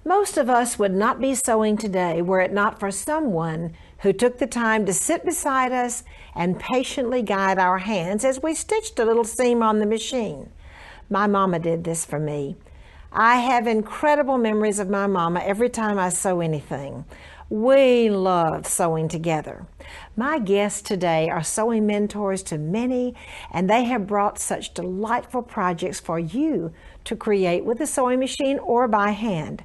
Most of us would not be sewing today were it not for someone who took the time to sit beside us and patiently guide our hands as we stitched a little seam on the machine. My mama did this for me. I have incredible memories of my mama every time I sew anything. We love sewing together. My guests today are sewing mentors to many, and they have brought such delightful projects for you to create with a sewing machine or by hand.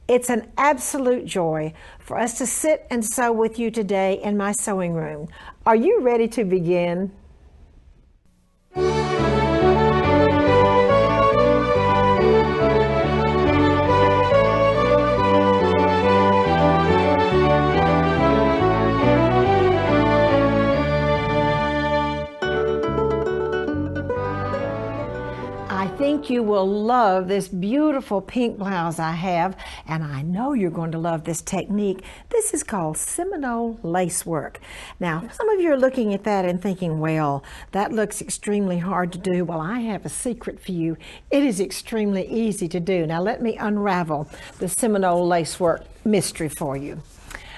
It's an absolute joy for us to sit and sew with you today in my sewing room. Are you ready to begin? I think you will love this beautiful pink blouse I have, and I know you're going to love this technique. This is called Seminole Lacework. Now, some of you are looking at that and thinking, well, that looks extremely hard to do. Well, I have a secret for you. It is extremely easy to do. Now, let me unravel the Seminole Lacework mystery for you.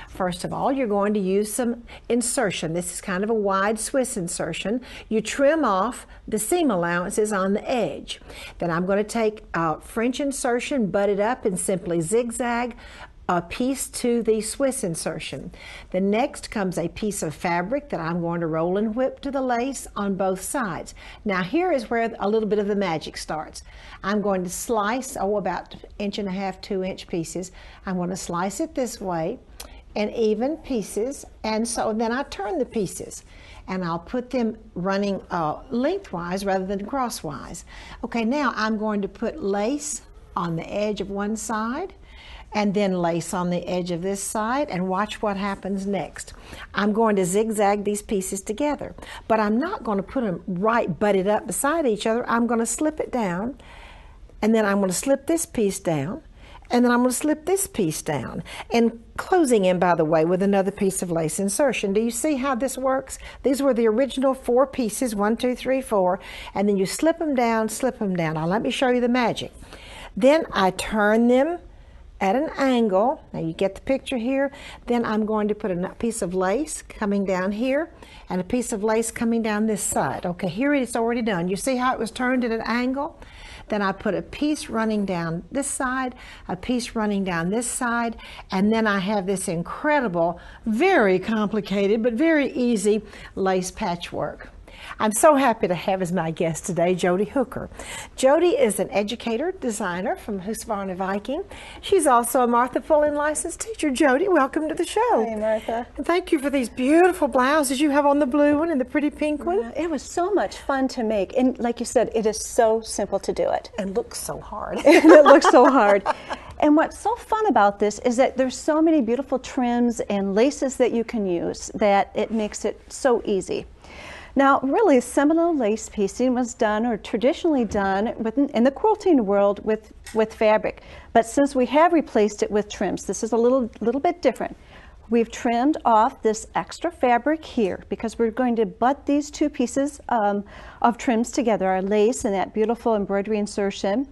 First of all, you're going to use some insertion. This is kind of a wide Swiss insertion. You trim off the seam allowances on the edge. Then I'm going to take a French insertion, butt it up, and simply zigzag a piece to the Swiss insertion. The next comes a piece of fabric that I'm going to roll and whip to the lace on both sides. Now here is where a little bit of the magic starts. I'm going to slice, about 1.5 inch, 2 inch pieces. I'm going to slice it this way in even pieces, and so then I turn the pieces and I'll put them running lengthwise rather than crosswise. Okay, now I'm going to put lace on the edge of one side and then lace on the edge of this side, and watch what happens next. I'm going to zigzag these pieces together, but I'm not going to put them right butted up beside each other. I'm going to slip it down, and then I'm going to slip this piece down, and then I'm going to slip this piece down, and closing in, by the way, with another piece of lace insertion. Do you see how this works? These were the original 4 pieces, 1, 2, 3, 4, and then you slip them down, slip them down. Now let me show you the magic. Then I turn them at an angle. Now you get the picture here. Then I'm going to put a piece of lace coming down here and a piece of lace coming down this side. Okay, here it's already done. You see how it was turned at an angle? Then I put a piece running down this side, a piece running down this side, and then I have this incredible, very complicated, but very easy lace patchwork. I'm so happy to have as my guest today, Jody Hooker. Jody is an educator, designer from Husqvarna Viking. She's also a Martha Fullen licensed teacher. Jody, welcome to the show. Hey, Martha. And thank you for these beautiful blouses you have on, the blue one and the pretty pink one. Yeah, it was so much fun to make. And like you said, it is so simple to do it. And looks so hard. And it looks so hard. And what's so fun about this is that there's so many beautiful trims and laces that you can use that it makes it so easy. Now, really, Seminole lace piecing was done, or traditionally done, in the quilting world with fabric. But since we have replaced it with trims, this is a little bit different. We've trimmed off this extra fabric here because we're going to butt these 2 pieces of trims together, our lace and that beautiful embroidery insertion.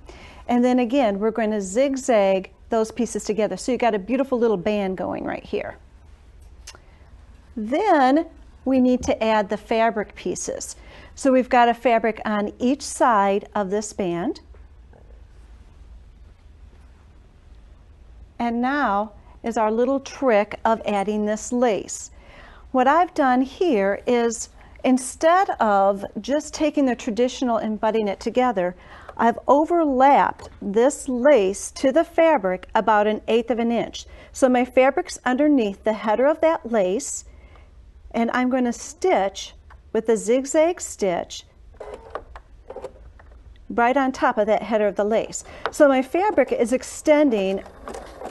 And then again, we're going to zigzag those pieces together. So you got a beautiful little band going right here. Then we need to add the fabric pieces. So we've got a fabric on each side of this band. And now is our little trick of adding this lace. What I've done here is, instead of just taking the traditional and butting it together, I've overlapped this lace to the fabric about 1/8 of an inch. So my fabric's underneath the header of that lace, and I'm going to stitch with a zigzag stitch right on top of that header of the lace. So my fabric is extending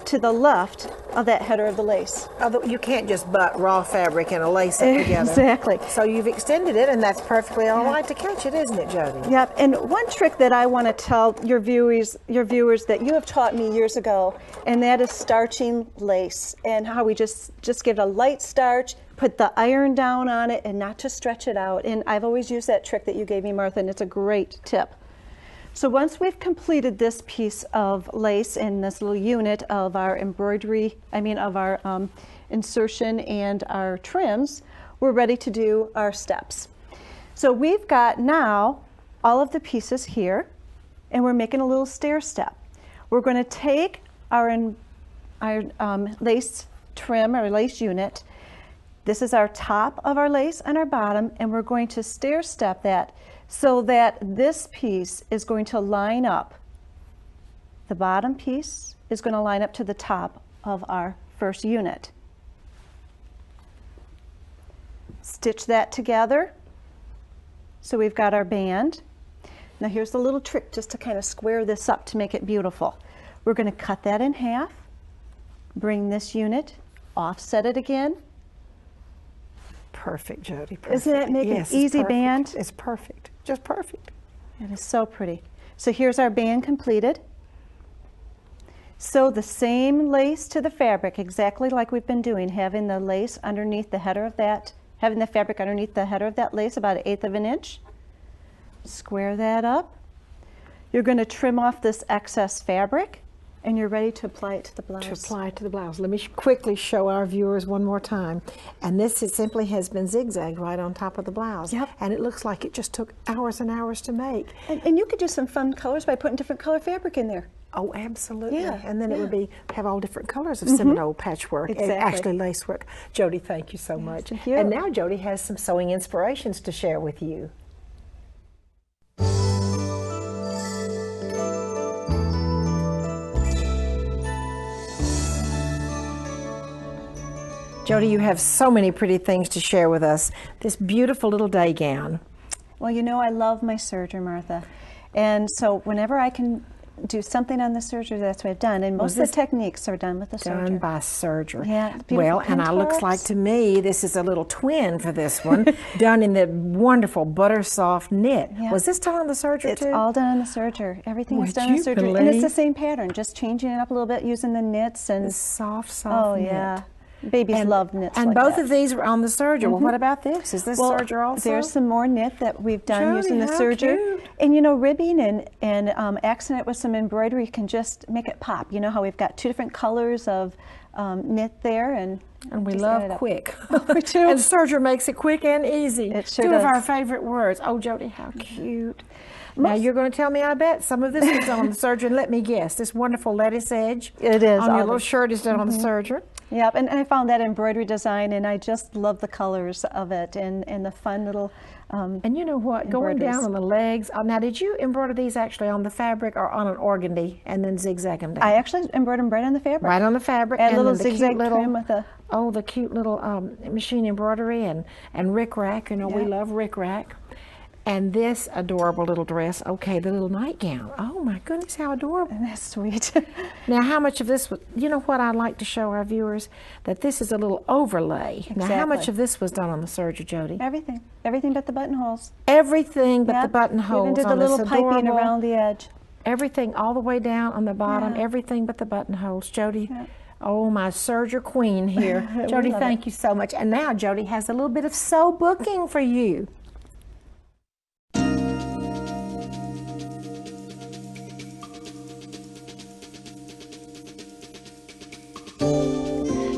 to the left of that header of the lace. Although you can't just butt raw fabric and a lace up together. Exactly. So you've extended it, and that's perfectly all right to catch it, isn't it, Jody? Yep. And one trick that I want to tell your viewers that you have taught me years ago, and that is starching lace, and how we just give it a light starch, put the iron down on it, and not to stretch it out. And I've always used that trick that you gave me, Martha, and it's a great tip. So once we've completed this piece of lace and this little unit of our insertion and our trims, we're ready to do our steps. So we've got now all of the pieces here, and we're making a little stair step. We're going to take our lace trim or lace unit. This is our top of our lace and our bottom, and we're going to stair step that so that this piece is going to line up. The bottom piece is going to line up to the top of our first unit. Stitch that together. So we've got our band. Now here's the little trick just to kind of square this up to make it beautiful. We're going to cut that in half, bring this unit, offset it again. Perfect, Jody. Perfect. Isn't it make an easy band? It's perfect. Just perfect. It is so pretty. So here's our band completed. Sew the same lace to the fabric, exactly like we've been doing, having the lace underneath the header of that, having the fabric underneath the header of that lace about 1/8 of an inch. Square that up. You're going to trim off this excess fabric, and you're ready to apply it to the blouse. To apply it to the blouse. Let me quickly show our viewers one more time. And this simply has been zigzagged right on top of the blouse. Yep. And it looks like it just took hours and hours to make. And you could do some fun colors by putting different color fabric in there. Oh, absolutely. Yeah, And then it would have all different colors of Seminole patchwork and Exactly. actually lacework. Jody, thank you so much. Thank you. And now Jody has some sewing inspirations to share with you. Jody, you have so many pretty things to share with us. This beautiful little day gown. Well, you know I love my serger, Martha. And so whenever I can do something on the serger, that's what I've done. And most of the techniques are done with the serger. Done by serger. Yeah, well, and it looks like to me this is a little twin for this one, done in the wonderful butter soft knit. Yeah. Was this done on the serger too? It's all done on the serger. Everything is Would done on the you serger. And believe? it's the same pattern, just changing it up a little bit using the knits and The soft oh knit. yeah. Babies love knits. And like both that. of these are on the serger. Well, what about this? Is this serger also? There's some more knit that we've done Jody, using the how serger. cute. And you know, ribbing and accent it with some embroidery can just make it pop. You know how we've got two different colors of knit there, and we just love add it up. quick. We do. And serger makes it quick and easy. It sure Two does. of our favorite words. Oh, Jody, how cute. Now you're going to tell me, I bet, some of this is on the serger. And let me guess, this wonderful lettuce edge It is. on your all little the- shirt is done on the serger. Yep, and I found that embroidery design, and I just love the colors of it and the fun little And you know what? Going down on the legs. Now, did you embroider these actually on the fabric or on an organdy and then zigzag them down? I actually embroidered them right on the fabric. Right on the fabric. Add a little then the cute zigzag little, trim with a... Oh, the cute little machine embroidery and rickrack. You know, we Yeah. love rickrack. And this adorable little dress. Okay, the little nightgown. Oh my goodness, how adorable. And that's sweet. Now, how much of this was, you know what I'd like to show our viewers? That this is a little overlay. Now, how much Exactly. of this was done on the serger, Jody? Everything. Everything but the buttonholes. Everything but the Yep. buttonholes. Even did the on this little piping adorable- around the edge. Everything all the way down on the bottom, Yeah. everything but the buttonholes. Jody, Yeah. oh, my serger queen here. We Jody, love thank you so much. And now Jody has a little bit of sew booking for you.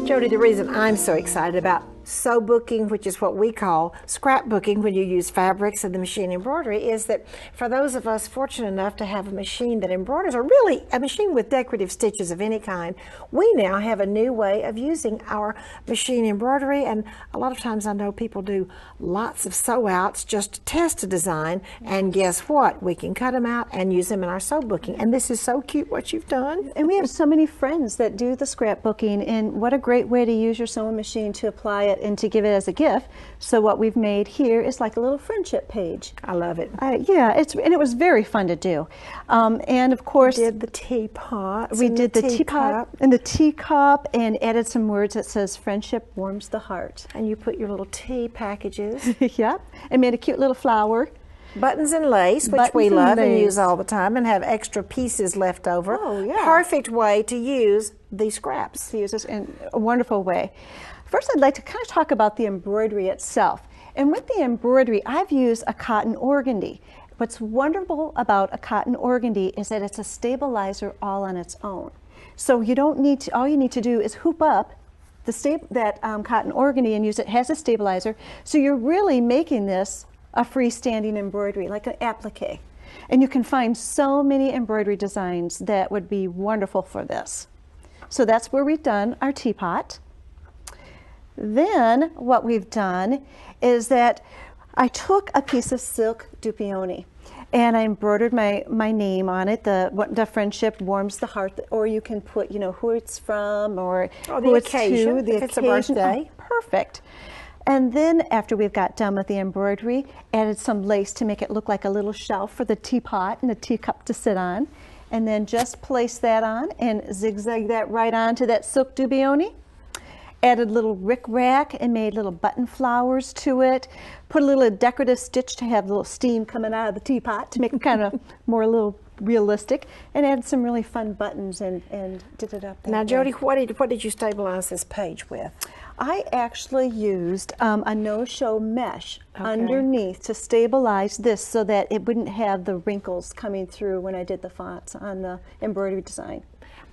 Jody, the reason I'm so excited about sew booking, which is what we call scrapbooking when you use fabrics and the machine embroidery, is that for those of us fortunate enough to have a machine that embroiders, or really a machine with decorative stitches of any kind, we now have a new way of using our machine embroidery. And a lot of times I know people do lots of sew outs just to test a design, and guess what? We can cut them out and use them in our sew booking. And this is so cute what you've done. And we have so many friends that do the scrapbooking, and what a great way to use your sewing machine to apply it and to give it as a gift. So what we've made here is like a little friendship page. I love it. Yeah, and it was very fun to do. And of course, We did the teapot. we did the teapot and the teacup, and added some words that says "Friendship warms the heart." And you put your little tea packages. Yep, and made a cute little flower. Buttons and lace, which Buttons we and love and lace. use all the time, and have extra pieces left over. Oh, yeah. Perfect way to use these scraps. To use this in a wonderful way. First, I'd like to kind of talk about the embroidery itself. And with the embroidery, I've used a cotton organdy. What's wonderful about a cotton organdy is that it's a stabilizer all on its own. So you don't need to, all you need to do is hoop up that cotton organdy and use it as a stabilizer. So you're really making this a freestanding embroidery, like an applique. And you can find so many embroidery designs that would be wonderful for this. So that's where we've done our teapot. Then what we've done is that I took a piece of silk dupioni and I embroidered my name on it. The friendship warms the heart, or you can put, you know, who it's from or who it's to, the if it's a occasion. birthday. Oh, perfect. And then after we've got done with the embroidery, added some lace to make it look like a little shelf for the teapot and the teacup to sit on. And then just place that on and zigzag that right onto that silk dupioni. Added little rick-rack and made little button flowers to it. Put a little decorative stitch to have a little steam coming out of the teapot to make it kind of more a little realistic. And added some really fun buttons and did it up there. Now, Jody, what did you stabilize this page with? I actually used a no-show mesh underneath to stabilize this so that it wouldn't have the wrinkles coming through when I did the fonts on the embroidery design.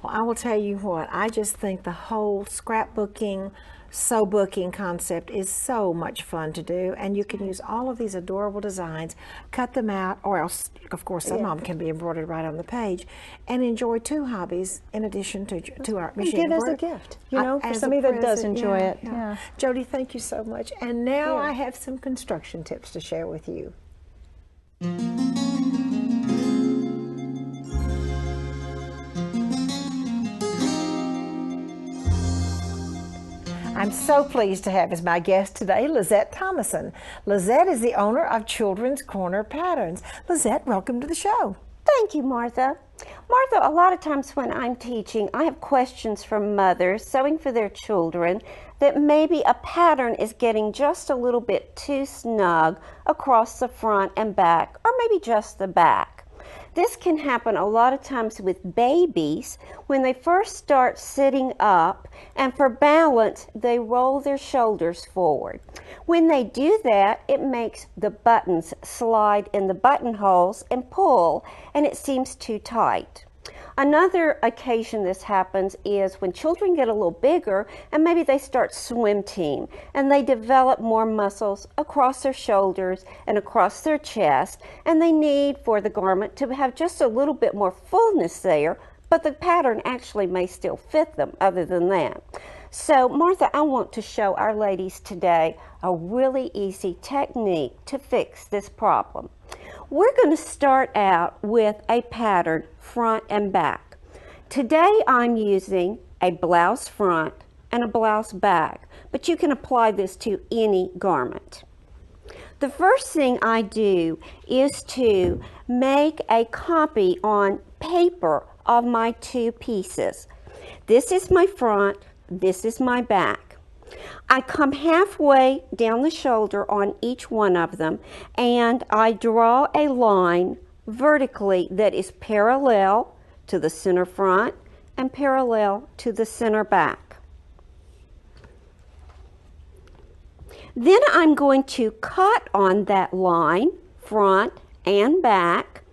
Well, I will tell you what, I just think the whole scrapbooking, sew booking concept is so much fun to do, and you can use all of these adorable designs, cut them out, or else, of course, some of them can be embroidered right on the page, and enjoy two hobbies in addition to our machine give as a gift, you know, for somebody that does enjoy it. Yeah. Jody, thank you so much. And now I have some construction tips to share with you. I'm so pleased to have as my guest today Lezette Thomason. Lezette is the owner of Children's Corner Patterns. Lezette, welcome to the show. Thank you, Martha. Martha, a lot of times when I'm teaching, I have questions from mothers sewing for their children that maybe a pattern is getting just a little bit too snug across the front and back, or maybe just the back. This can happen a lot of times with babies when they first start sitting up, and for balance, they roll their shoulders forward. When they do that, it makes the buttons slide in the buttonholes and pull, and it seems too tight. Another occasion this happens is when children get a little bigger and maybe they start swim team and they develop more muscles across their shoulders and across their chest, and they need for the garment to have just a little bit more fullness there, but the pattern actually may still fit them other than that. So Martha, I want to show our ladies today a really easy technique to fix this problem. We're going to start out with a pattern front and back. Today I'm using a blouse front and a blouse back, but you can apply this to any garment. The first thing I do is to make a copy on paper of my two pieces. This is my front, this is my back. I come halfway down the shoulder on each one of them, and I draw a line vertically that is parallel to the center front and parallel to the center back. Then I'm going to cut on that line, front and back,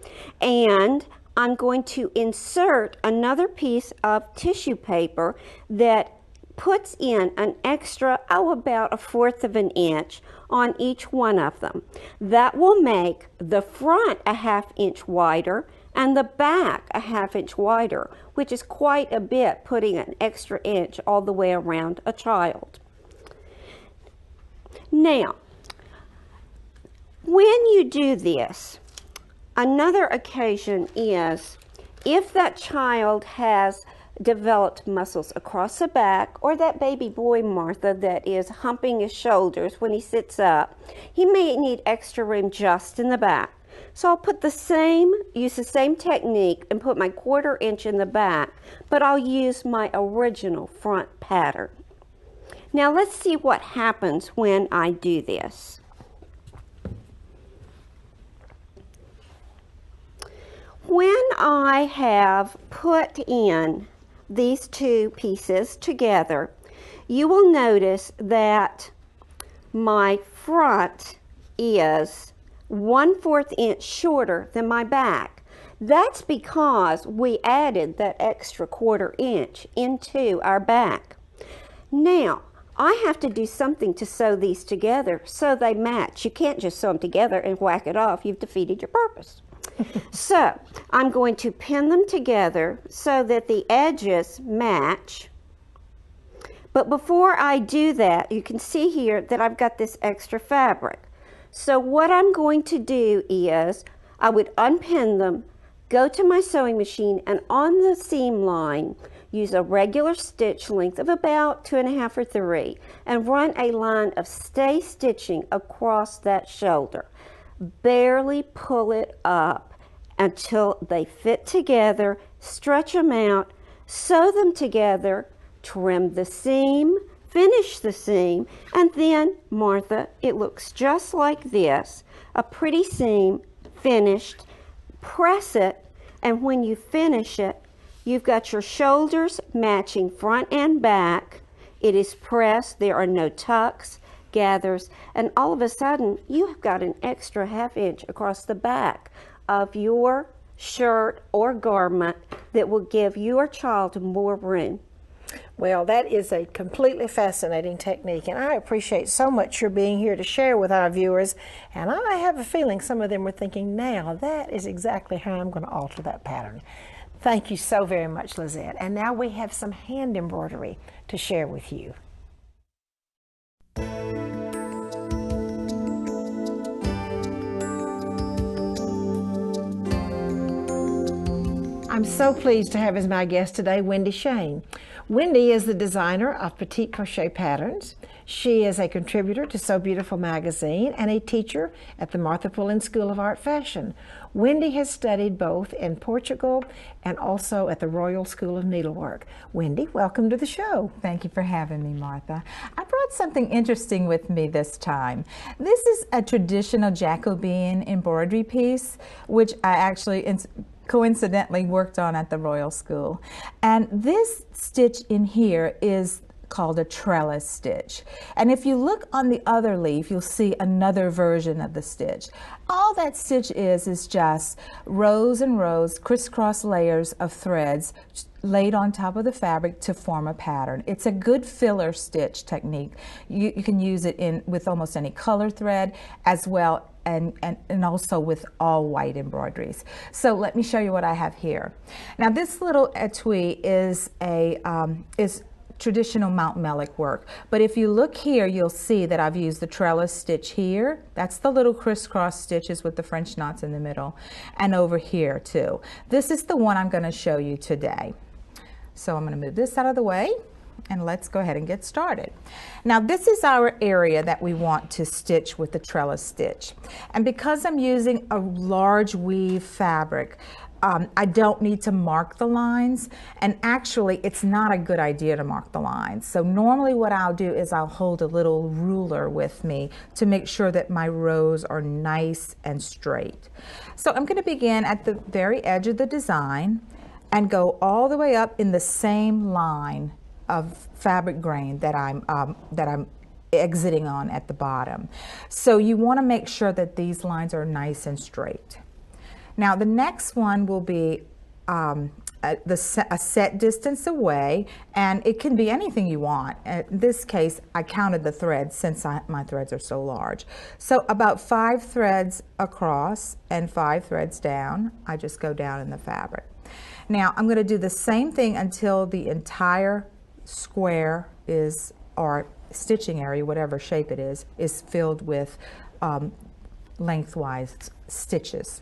and I'm going to insert another piece of tissue paper that puts in an extra, about 1/4 of an inch on each one of them. That will make the front a 1/2 inch wider and the back a 1/2 inch wider, which is quite a bit, putting an extra inch all the way around a child. Now, when you do this, another occasion is if that child has developed muscles across the back, or that baby boy, Martha, that is humping his shoulders when he sits up, he may need extra room just in the back. So I'll use the same technique and put my 1/4 inch in the back, but I'll use my original front pattern. Now let's see what happens when I do this. When I have put in these two pieces together, you will notice that my front is 1/4 inch shorter than my back. That's because we added that extra 1/4 inch into our back. Now, I have to do something to sew these together so they match. You can't just sew them together and whack it off. You've defeated your purpose. So, I'm going to pin them together so that the edges match. But before I do that, you can see here that I've got this extra fabric. So what I'm going to do is, I would unpin them, go to my sewing machine, and on the seam line, use a regular stitch length of about 2.5 or 3, and run a line of stay stitching across that shoulder. Barely pull it up until they fit together, stretch them out, sew them together, trim the seam, finish the seam, and then, Martha, it looks just like this. A pretty seam, finished. Press it, and when you finish it, you've got your shoulders matching front and back. It is pressed, there are no tucks, gathers, and all of a sudden, you have got an extra 1/2 inch across the back of your shirt or garment that will give your child more room. Well, that is a completely fascinating technique, and I appreciate so much your being here to share with our viewers. And I have a feeling some of them were thinking, now that is exactly how I'm going to alter that pattern. Thank you so very much, Lezette. And now we have some hand embroidery to share with you. I'm so pleased to have as my guest today Wendy Schoen. Wendy is the designer of Petite Crochet Patterns. She is a contributor to So Beautiful magazine and a teacher at the Martha Pullen School of Art Fashion. Wendy has studied both in Portugal and also at the Royal School of Needlework. Wendy, welcome to the show. Thank you for having me, Martha. I brought something interesting with me this time. This is a traditional Jacobean embroidery piece, which I actually coincidentally worked on at the Royal School. And this stitch in here is called a trellis stitch. And if you look on the other leaf, you'll see another version of the stitch. All that stitch is just rows and rows, crisscross layers of threads laid on top of the fabric to form a pattern. It's a good filler stitch technique. You can use it with almost any color thread as well, and also with all white embroideries. So let me show you what I have here. Now this little etui is traditional Mount Melick work, but if you look here, you'll see that I've used the trellis stitch here. That's the little crisscross stitches with the French knots in the middle, and over here too. This is the one I'm going to show you today. So I'm going to move this out of the way, and let's go ahead and get started. Now this is our area that we want to stitch with the trellis stitch, and because I'm using a large weave fabric, I don't need to mark the lines, and actually it's not a good idea to mark the lines. So normally what I'll do is I'll hold a little ruler with me to make sure that my rows are nice and straight. So I'm going to begin at the very edge of the design and go all the way up in the same line of fabric grain that I'm exiting on at the bottom. So you want to make sure that these lines are nice and straight. Now the next one will be a set distance away, and it can be anything you want. In this case, I counted the threads since my threads are so large. So about 5 threads across and 5 threads down. I just go down in the fabric. Now I'm going to do the same thing until the entire square or stitching area, whatever shape it is filled with lengthwise stitches.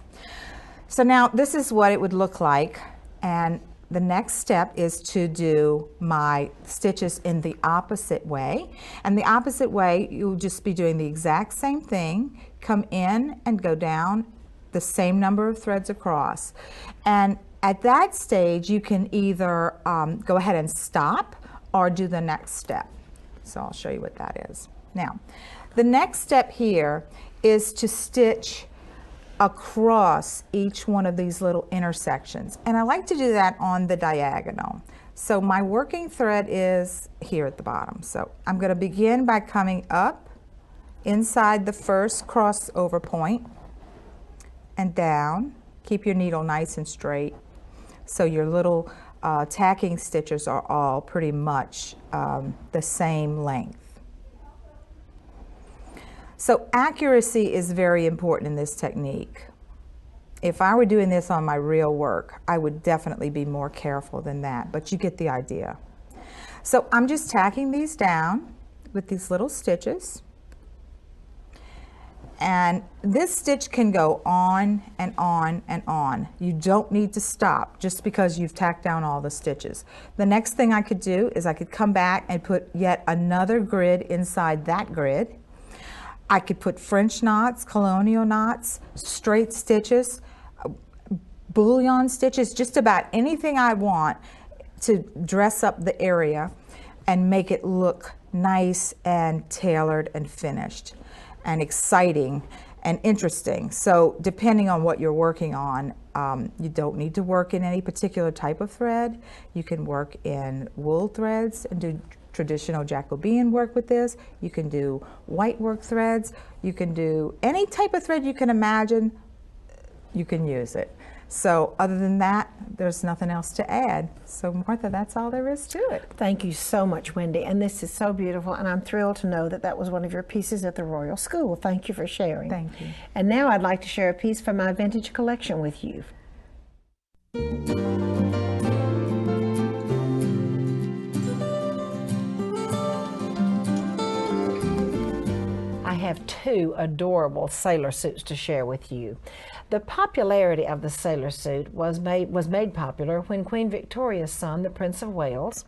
So now this is what it would look like, and the next step is to do my stitches in the opposite way. And the opposite way, you'll just be doing the exact same thing, come in and go down the same number of threads across. And at that stage, you can either go ahead and stop or do the next step. So I'll show you what that is. Now, the next step here is to stitch across each one of these little intersections. And I like to do that on the diagonal. So my working thread is here at the bottom. So I'm going to begin by coming up inside the first crossover point, and down. Keep your needle nice and straight. So your little tacking stitches are all pretty much the same length. So accuracy is very important in this technique. If I were doing this on my real work, I would definitely be more careful than that, but you get the idea. So I'm just tacking these down with these little stitches. And this stitch can go on and on and on. You don't need to stop just because you've tacked down all the stitches. The next thing I could do is I could come back and put yet another grid inside that grid. I could put French knots, colonial knots, straight stitches, bullion stitches, just about anything I want to dress up the area and make it look nice and tailored and finished and exciting and interesting. So depending on what you're working on, you don't need to work in any particular type of thread. You can work in wool threads and do traditional Jacobean work with this. You can do white work threads. You can do any type of thread you can imagine, you can use it. So other than that, there's nothing else to add. So Martha, that's all there is to it. Thank you so much, Wendy. And this is so beautiful. And I'm thrilled to know that that was one of your pieces at the Royal School. Thank you for sharing. Thank you. And now I'd like to share a piece from my vintage collection with you. I have two adorable sailor suits to share with you. The popularity of the sailor suit was made popular when Queen Victoria's son, the Prince of Wales,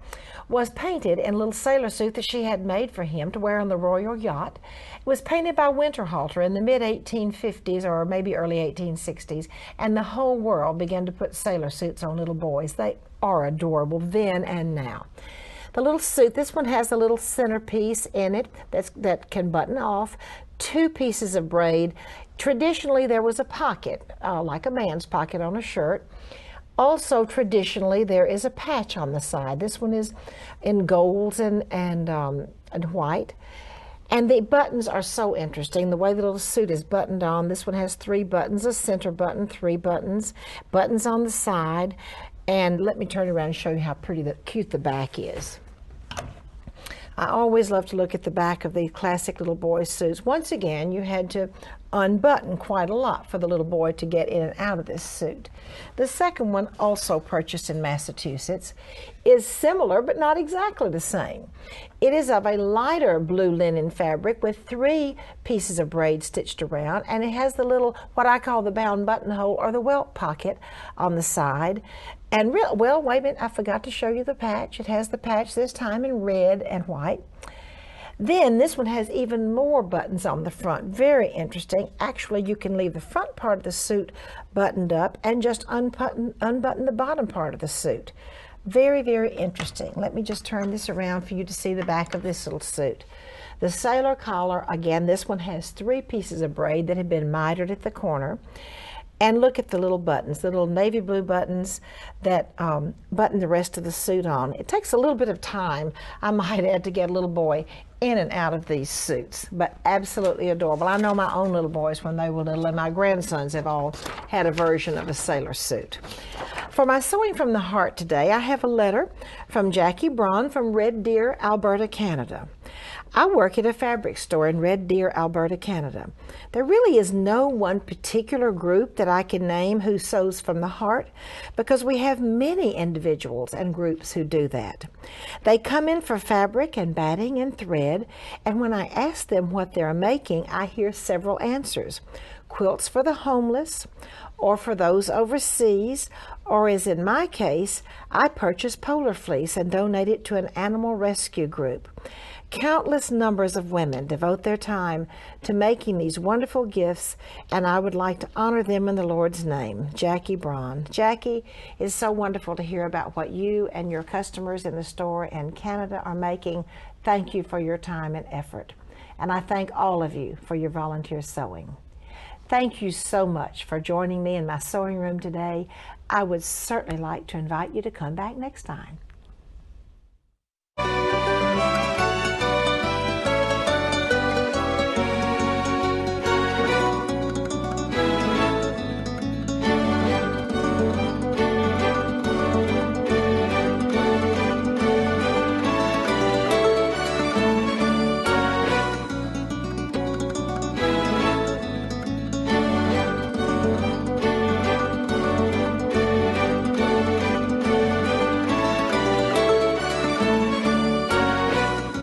was painted in a little sailor suit that she had made for him to wear on the royal yacht. It was painted by Winterhalter in the mid-1850s or maybe early 1860s, and the whole world began to put sailor suits on little boys. They are adorable then and now. The little suit, this one has a little centerpiece in it that can button off, two pieces of braid. Traditionally, there was a pocket, like a man's pocket on a shirt. Also, traditionally, there is a patch on the side. This one is in golds and white. And the buttons are so interesting. The way the little suit is buttoned on, this one has 3 buttons, a center button, 3 buttons, buttons on the side. And let me turn around and show you how cute the back is. I always love to look at the back of these classic little boy suits. Once again, you had to unbutton quite a lot for the little boy to get in and out of this suit. The second one, also purchased in Massachusetts, is similar but not exactly the same. It is of a lighter blue linen fabric with 3 pieces of braid stitched around, and it has the little, what I call the bound buttonhole or the welt pocket on the side. And well, wait a minute, I forgot to show you the patch. It has the patch this time in red and white. Then this one has even more buttons on the front. Very interesting. Actually, you can leave the front part of the suit buttoned up and just unbutton the bottom part of the suit. Very, very interesting. Let me just turn this around for you to see the back of this little suit. The sailor collar, again, this one has 3 pieces of braid that have been mitered at the corner. And look at the little buttons, the little navy blue buttons that button the rest of the suit on. It takes a little bit of time, I might add, to get a little boy in and out of these suits, but absolutely adorable. I know my own little boys when they were little, and my grandsons have all had a version of a sailor suit. For my Sewing from the Heart today, I have a letter from Jackie Braun from Red Deer, Alberta, Canada. I work at a fabric store in Red Deer, Alberta, Canada. There really is no one particular group that I can name who sews from the heart, because we have many individuals and groups who do that. They come in for fabric and batting and thread, and when I ask them what they're making, I hear several answers. Quilts for the homeless, or for those overseas, or as in my case, I purchase polar fleece and donate it to an animal rescue group. Countless numbers of women devote their time to making these wonderful gifts, and I would like to honor them in the Lord's name. Jackie Braun. Jackie, it's so wonderful to hear about what you and your customers in the store in Canada are making. Thank you for your time and effort. And I thank all of you for your volunteer sewing. Thank you so much for joining me in my sewing room today. I would certainly like to invite you to come back next time.